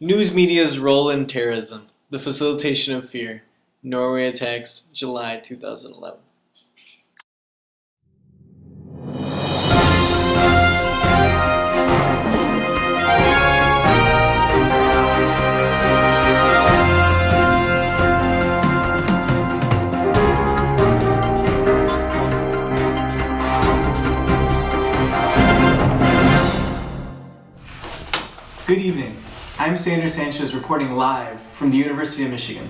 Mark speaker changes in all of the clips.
Speaker 1: News media's role in terrorism, the facilitation of fear. Norway attacks, July 2011.
Speaker 2: Good evening. I'm Sandra Sanchez reporting live from the University of Michigan.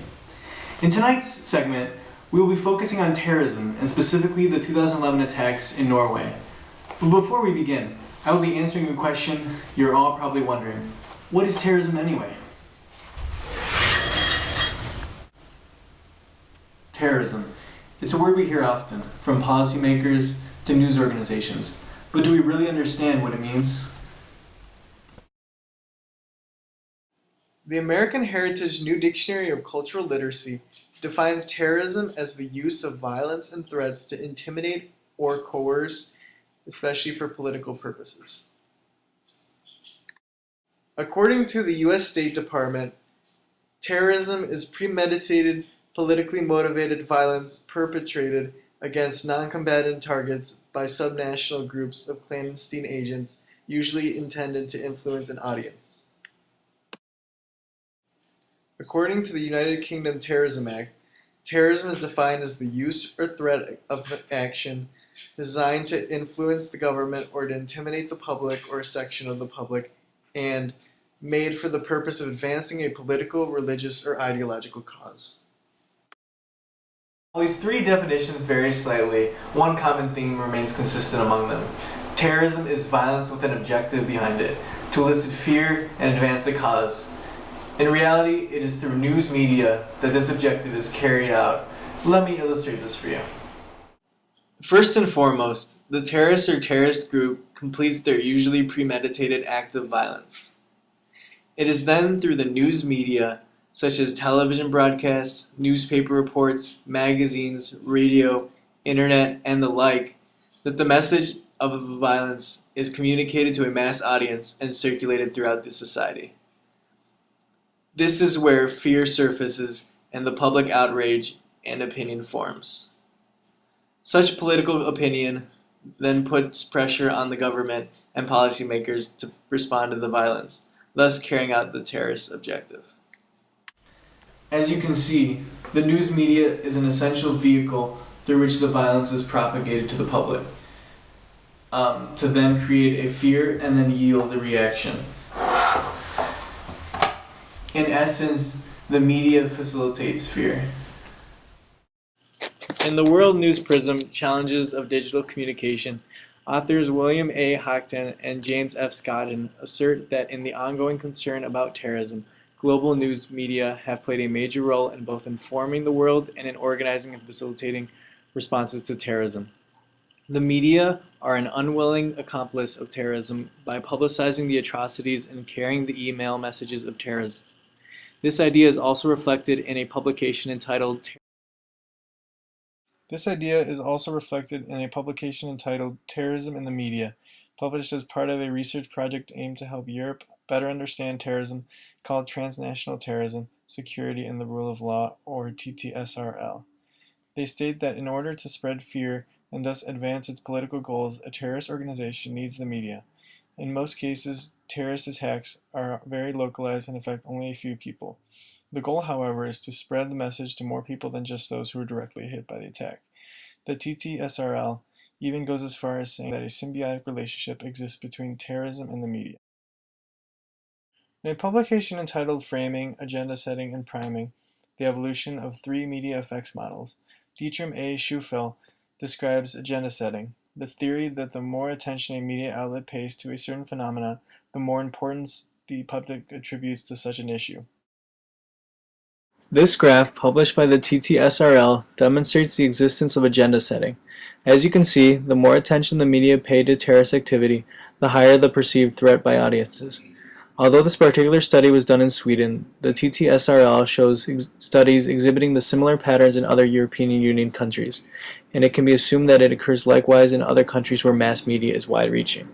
Speaker 2: In tonight's segment, we will be focusing on terrorism and specifically the 2011 attacks in Norway. But before we begin, I will be answering a question you're all probably wondering. What is terrorism anyway? Terrorism. It's a word we hear often, from policymakers to news organizations. But do we really understand what it means?
Speaker 1: The American Heritage New Dictionary of Cultural Literacy defines terrorism as the use of violence and threats to intimidate or coerce, especially for political purposes. According to the U.S. State Department, terrorism is premeditated, politically motivated violence perpetrated against non-combatant targets by subnational groups of clandestine agents, usually intended to influence an audience. According to the United Kingdom Terrorism Act, terrorism is defined as the use or threat of action designed to influence the government or to intimidate the public or a section of the public and made for the purpose of advancing a political, religious, or ideological cause.
Speaker 2: While these three definitions vary slightly, one common theme remains consistent among them. Terrorism is violence with an objective behind it, to elicit fear and advance a cause. In reality, it is through news media that this objective is carried out. Let me illustrate this for you.
Speaker 1: First and foremost, the terrorist or terrorist group completes their usually premeditated act of violence. It is then through the news media, such as television broadcasts, newspaper reports, magazines, radio, internet, and the like, that the message of the violence is communicated to a mass audience and circulated throughout the society. This is where fear surfaces and the public outrage and opinion forms. Such political opinion then puts pressure on the government and policymakers to respond to the violence, thus carrying out the terrorist objective.
Speaker 2: As you can see, the news media is an essential vehicle through which the violence is propagated to the public, to then create a fear and then yield a reaction. In essence, the media facilitates fear.
Speaker 1: In the World News Prism, Challenges of Digital Communication, authors William A. Hockton and James F. Scotton assert that in the ongoing concern about terrorism, global news media have played a major role in both informing the world and in organizing and facilitating responses to terrorism. The media are an unwilling accomplice of terrorism by publicizing the atrocities and carrying the email messages of terrorists. This idea is also reflected in a publication entitled Terrorism in the Media, published as part of a research project aimed to help Europe better understand terrorism called Transnational Terrorism, Security and the Rule of Law, or TTSRL. They state that in order to spread fear and thus advance its political goals, a terrorist organization needs the media. In most cases, terrorist attacks are very localized and affect only a few people. The goal, however, is to spread the message to more people than just those who are directly hit by the attack. The TTSRL even goes as far as saying that a symbiotic relationship exists between terrorism and the media. In a publication entitled Framing, Agenda Setting, and Priming, The Evolution of Three Media Effects Models, Dietram A. Schufel describes agenda setting, the theory that the more attention a media outlet pays to a certain phenomenon, the more importance the public attributes to such an issue. This graph, published by the TTSRL, demonstrates the existence of agenda setting. As you can see, the more attention the media pay to terrorist activity, the higher the perceived threat by audiences. Although this particular study was done in Sweden, the TTSRL shows studies exhibiting the similar patterns in other European Union countries, and it can be assumed that it occurs likewise in other countries where mass media is wide-reaching.